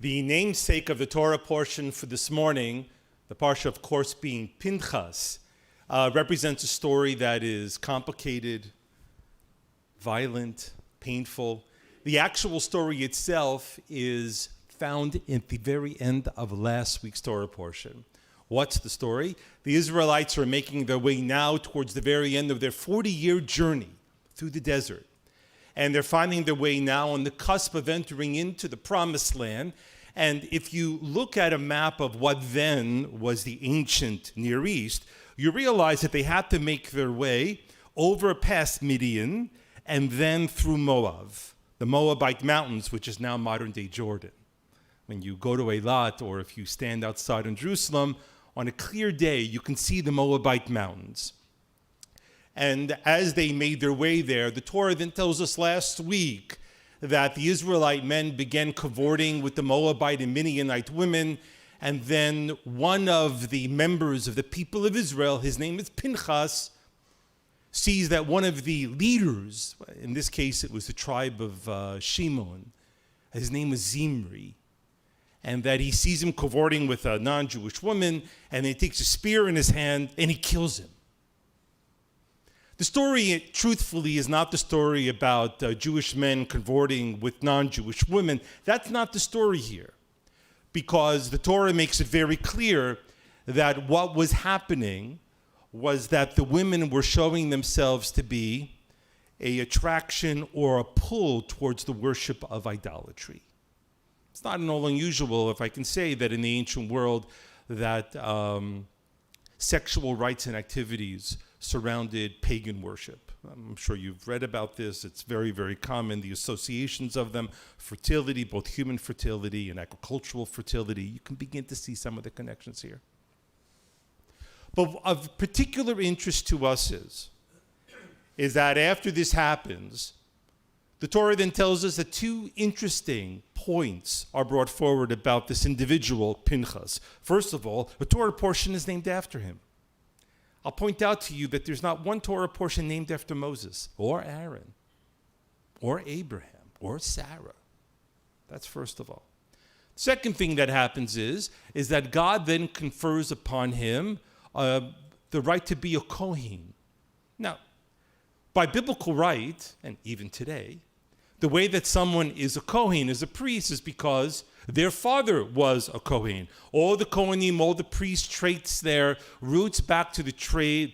The namesake of the Torah portion for this morning, the parsha of course being Pinchas, represents a story that is complicated, violent, painful. The actual story itself is found at the very end of last week's Torah portion. What's the story? The Israelites are making their way now towards the very end of their 40-year journey through the desert. And they're finding their way now on the cusp of entering into the Promised Land. And if you look at a map of what then was the ancient Near East, you realize that they had to make their way over past Midian and then through Moab, the Moabite mountains, which is now modern-day Jordan. When you go to Eilat, or if you stand outside in Jerusalem, on a clear day, you can see the Moabite mountains. And as they made their way there, the Torah then tells us last week that the Israelite men began cavorting with the Moabite and Midianite women, and then one of the members of the people of Israel, his name is Pinchas, sees that one of the leaders, in this case it was the tribe of Shimon, his name was Zimri, and that he sees him cavorting with a non-Jewish woman, and he takes a spear in his hand and he kills him. The story, truthfully, is not the story about Jewish men cavorting with non-Jewish women. That's not the story here, because the Torah makes it very clear that what was happening was that the women were showing themselves to be an attraction or a pull towards the worship of idolatry. It's not at all unusual, if I can say, that in the ancient world that sexual rites and activities surrounded pagan worship. I'm sure you've read about this. It's very, very common, the associations of them, fertility, both human fertility and agricultural fertility. You can begin to see some of the connections here. But of particular interest to us is that after this happens, the Torah then tells us that two interesting points are brought forward about this individual, Pinchas. First of all, the Torah portion is named after him. I'll point out to you that there's not one Torah portion named after Moses, or Aaron, or Abraham, or Sarah. That's first of all. Second thing that happens is that God then confers upon him the right to be a Kohen. Now, by biblical right, and even today, the way that someone is a Kohen, is a priest, is because their father was a Kohen. All the Kohanim, all the priest traits their roots back to the tribe,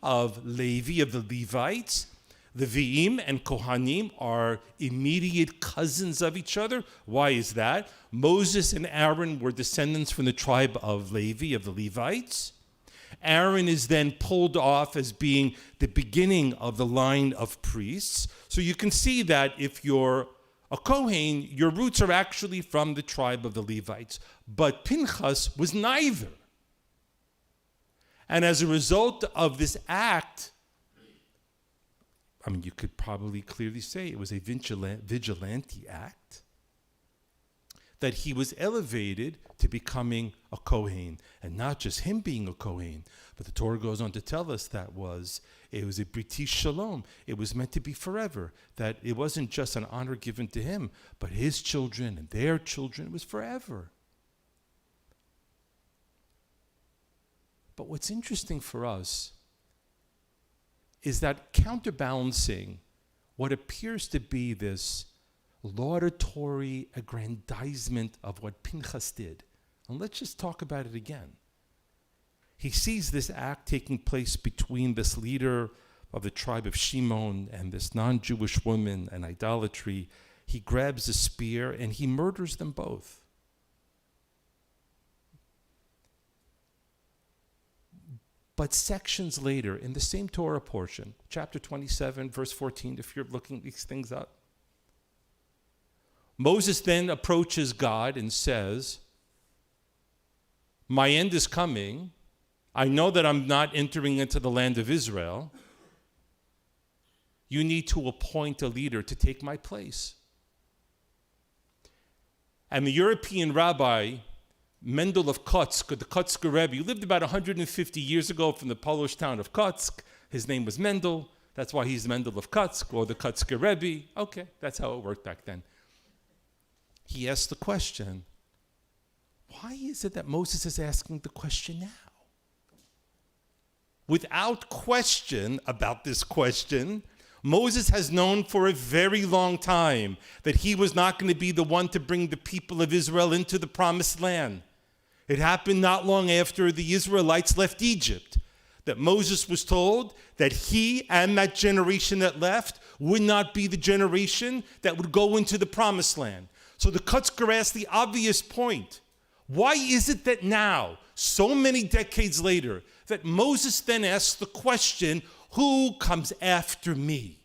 of Levi, of the Levites. The Vi'im and Kohanim are immediate cousins of each other. Why is that? Moses and Aaron were descendants from the tribe of Levi, of the Levites. Aaron is then pulled off as being the beginning of the line of priests. So you can see that if you're a Kohen, your roots are actually from the tribe of the Levites. But Pinchas was neither. And as a result of this act, you could probably clearly say it was a vigilante act, that he was elevated to becoming a Kohen. And not just him being a Kohen, but the Torah goes on to tell us that it was a Briti Shalom. It was meant to be forever, that it wasn't just an honor given to him, but his children and their children. It was forever. But what's interesting for us is that counterbalancing what appears to be this laudatory aggrandizement of what Pinchas did. And let's just talk about it again. He sees this act taking place between this leader of the tribe of Shimon and this non-Jewish woman and idolatry. He grabs a spear and he murders them both. But sections later, in the same Torah portion, chapter 27, verse 14, if you're looking these things up, Moses then approaches God and says, my end is coming. I know that I'm not entering into the land of Israel. You need to appoint a leader to take my place. And the European rabbi, Mendel of Kotsk, the Kotsker Rebbe, he lived about 150 years ago from the Polish town of Kotsk. His name was Mendel. That's why he's Mendel of Kotsk, or the Kotsker Rebbe. Okay, that's how it worked back then. he asked the question, why is it that Moses is asking the question now? Without question about this question, Moses has known for a very long time that he was not going to be the one to bring the people of Israel into the promised land. It happened not long after the Israelites left Egypt, that Moses was told that he and that generation that left would not be the generation that would go into the promised land. So the Kotzker asked the obvious point. Why is it that now, so many decades later, that Moses then asks the question, who comes after me?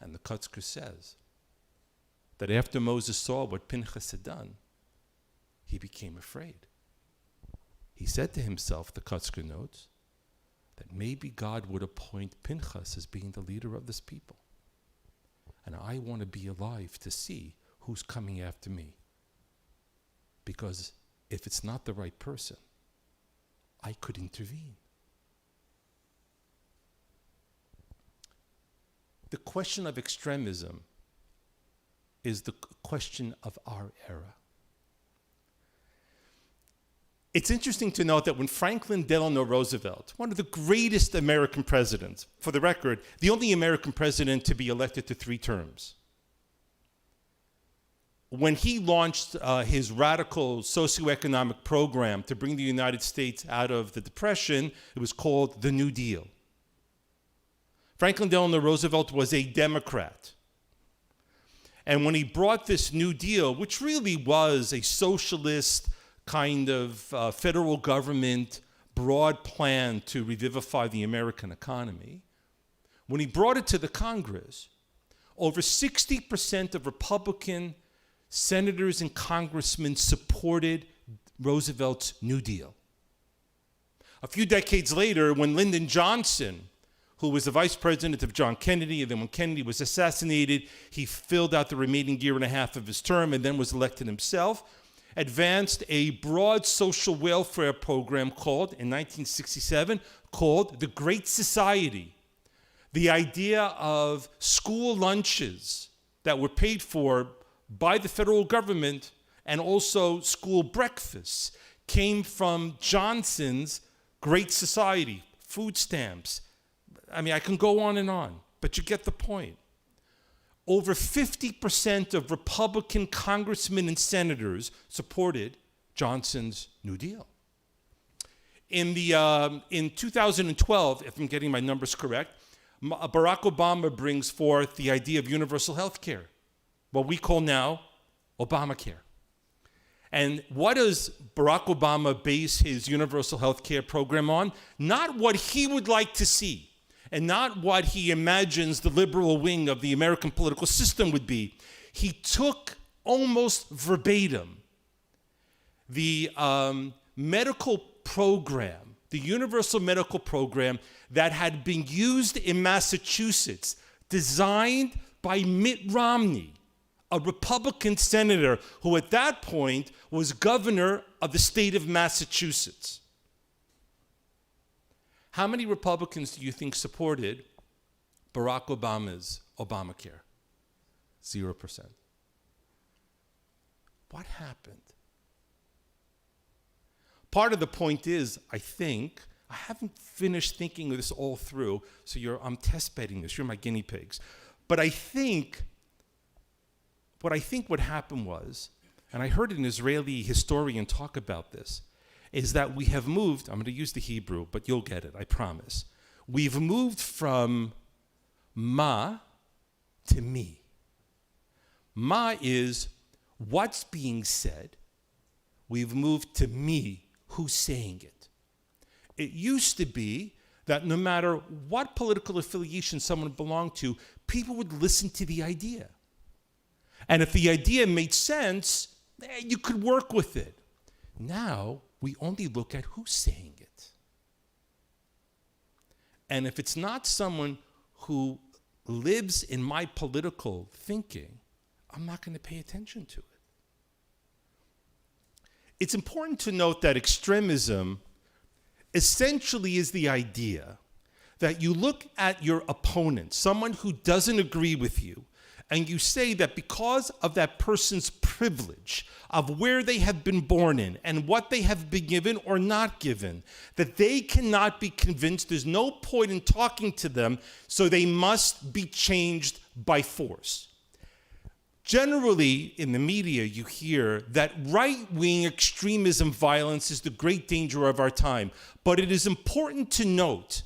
And the Kotzker says that after Moses saw what Pinchas had done, he became afraid. He said to himself, the Kotzker notes, that maybe God would appoint Pinchas as being the leader of this people. And I want to be alive to see who's coming after me. Because if it's not the right person, I could intervene. The question of extremism is the question of our era. It's interesting to note that when Franklin Delano Roosevelt, one of the greatest American presidents, for the record, the only American president to be elected to 3 terms, when he launched his radical socioeconomic program to bring the United States out of the Depression, it was called the New Deal. Franklin Delano Roosevelt was a Democrat. And when he brought this New Deal, which really was a socialist kind of federal government broad plan to revivify the American economy, when he brought it to the Congress, over 60% of Republican senators and congressmen supported Roosevelt's New Deal. A few decades later, when Lyndon Johnson, who was the vice president of John Kennedy, and then when Kennedy was assassinated, he filled out the remaining year and a half of his term and then was elected himself, advanced a broad social welfare program called, in 1967, called the Great Society. The idea of school lunches that were paid for by the federal government and also school breakfasts came from Johnson's Great Society, food stamps. I mean, I can go on, but you get the point. Over 50% of Republican congressmen and senators supported Johnson's New Deal. In 2012, if I'm getting my numbers correct, Barack Obama brings forth the idea of universal health care, what we call now Obamacare. And what does Barack Obama base his universal health care program on? Not what he would like to see, and not what he imagines the liberal wing of the American political system would be. He took almost verbatim the medical program, the universal medical program that had been used in Massachusetts, designed by Mitt Romney, a Republican senator who at that point was governor of the state of Massachusetts. How many Republicans do you think supported Barack Obama's Obamacare? 0%. What happened? Part of the point is, I think, I haven't finished thinking of this all through, so I'm test bedding this, you're my guinea pigs. But I think what happened was, and I heard an Israeli historian talk about this, is that we have moved, I'm going to use the Hebrew, but you'll get it, I promise. We've moved from ma to me. Ma is what's being said. We've moved to me, who's saying it. It used to be that no matter what political affiliation someone belonged to, people would listen to the idea. And if the idea made sense, you could work with it. Now, we only look at who's saying it. And if it's not someone who lives in my political thinking, I'm not going to pay attention to it. It's important to note that extremism essentially is the idea that you look at your opponent, someone who doesn't agree with you, and you say that because of that person's privilege of where they have been born in and what they have been given or not given, that they cannot be convinced, there's no point in talking to them, so they must be changed by force. Generally, in the media, you hear that right-wing extremism violence is the great danger of our time. But it is important to note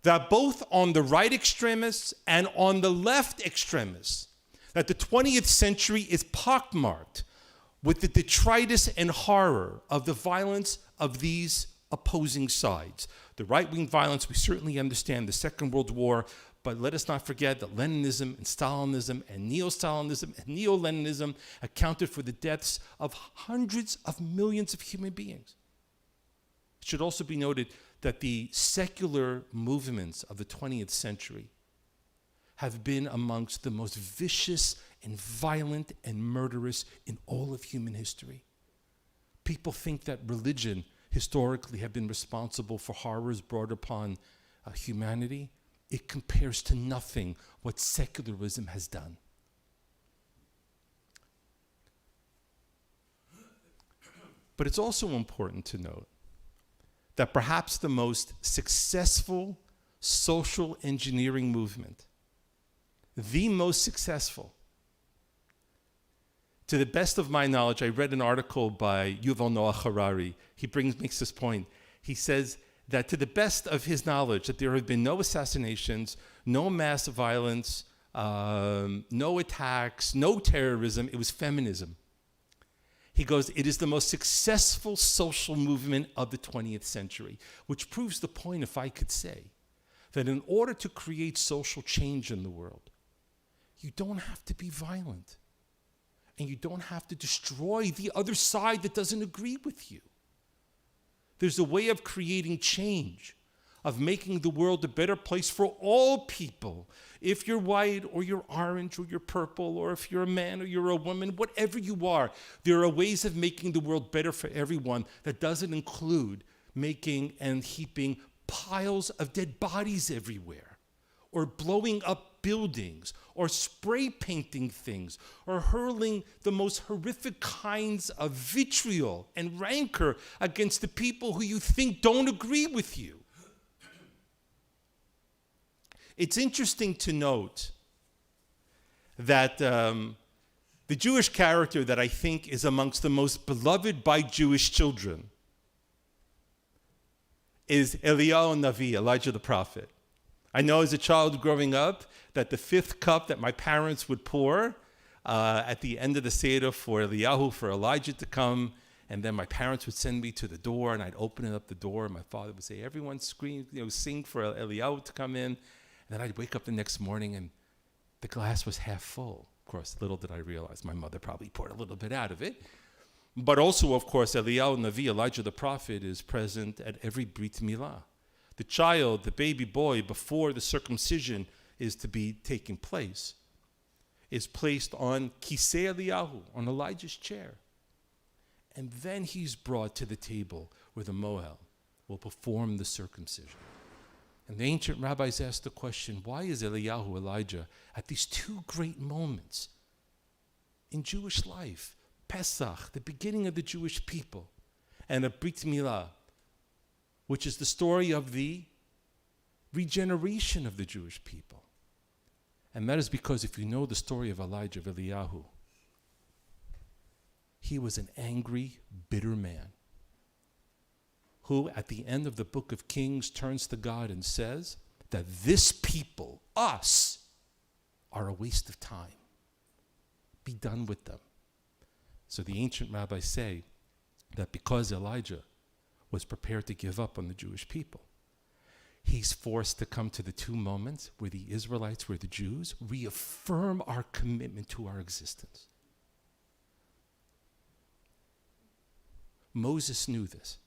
that both on the right extremists and on the left extremists, that the 20th century is pockmarked with the detritus and horror of the violence of these opposing sides. The right-wing violence, we certainly understand the Second World War, but let us not forget that Leninism and Stalinism and Neo-Stalinism and Neo-Leninism accounted for the deaths of hundreds of millions of human beings. It should also be noted that the secular movements of the 20th century have been amongst the most vicious and violent and murderous in all of human history. People think that religion historically have been responsible for horrors brought upon humanity. It compares to nothing what secularism has done. But it's also important to note that perhaps the most successful social engineering movement, the most successful, to the best of my knowledge, I read an article by Yuval Noah Harari. He makes this point. He says that to the best of his knowledge, that there have been no assassinations, no mass violence, no attacks, no terrorism. It was feminism. He goes, it is the most successful social movement of the 20th century, which proves the point, if I could say, that in order to create social change in the world, you don't have to be violent. And you don't have to destroy the other side that doesn't agree with you. There's a way of creating change, of making the world a better place for all people. If you're white or you're orange or you're purple, or if you're a man or you're a woman, whatever you are, there are ways of making the world better for everyone that doesn't include making and heaping piles of dead bodies everywhere, or blowing up buildings, or spray painting things, or hurling the most horrific kinds of vitriol and rancor against the people who you think don't agree with you. It's interesting to note that the Jewish character that I think is amongst the most beloved by Jewish children is Eliyahu Navi, Elijah the prophet. I know as a child growing up that the fifth cup that my parents would pour at the end of the Seder for Eliyahu, for Elijah to come, and then my parents would send me to the door, and I'd open up the door, and my father would say, everyone scream, sing for Eliyahu to come in. And then I'd wake up the next morning, and the glass was half full. Of course, little did I realize my mother probably poured a little bit out of it. But also, of course, Eliyahu Navi, Elijah the prophet, is present at every Brit Milah. The child, the baby boy, before the circumcision is to be taking place, is placed on Kisei Eliyahu, on Elijah's chair. And then he's brought to the table where the Mohel will perform the circumcision. And the ancient rabbis asked the question, why is Eliyahu, Elijah, at these two great moments in Jewish life, Pesach, the beginning of the Jewish people, and a Brit Milah, which is the story of the regeneration of the Jewish people. And that is because if you know the story of Elijah, of Eliyahu, he was an angry, bitter man who, at the end of the book of Kings, turns to God and says that this people, us, are a waste of time. Be done with them. So the ancient rabbis say that because Elijah was prepared to give up on the Jewish people, he's forced to come to the two moments where the Israelites, where the Jews, reaffirm our commitment to our existence. Moses knew this,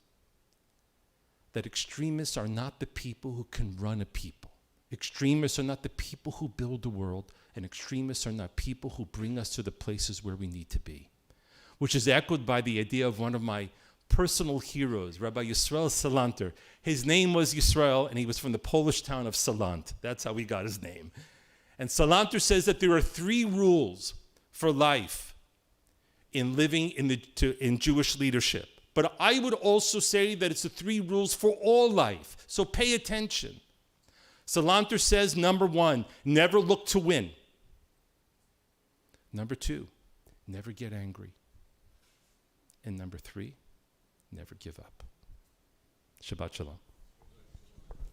that extremists are not the people who can run a people. Extremists are not the people who build the world, and extremists are not people who bring us to the places where we need to be, which is echoed by the idea of one of my personal heroes, Rabbi Yisrael Salanter. His name was Yisrael, and he was from the Polish town of Salant. That's how he got his name. And Salanter says that there are 3 rules for life in living in Jewish leadership. But I would also say that it's the 3 rules for all life. So pay attention. Salanter says, number 1, never look to win. Number 2, never get angry. And number 3, never give up. Shabbat shalom.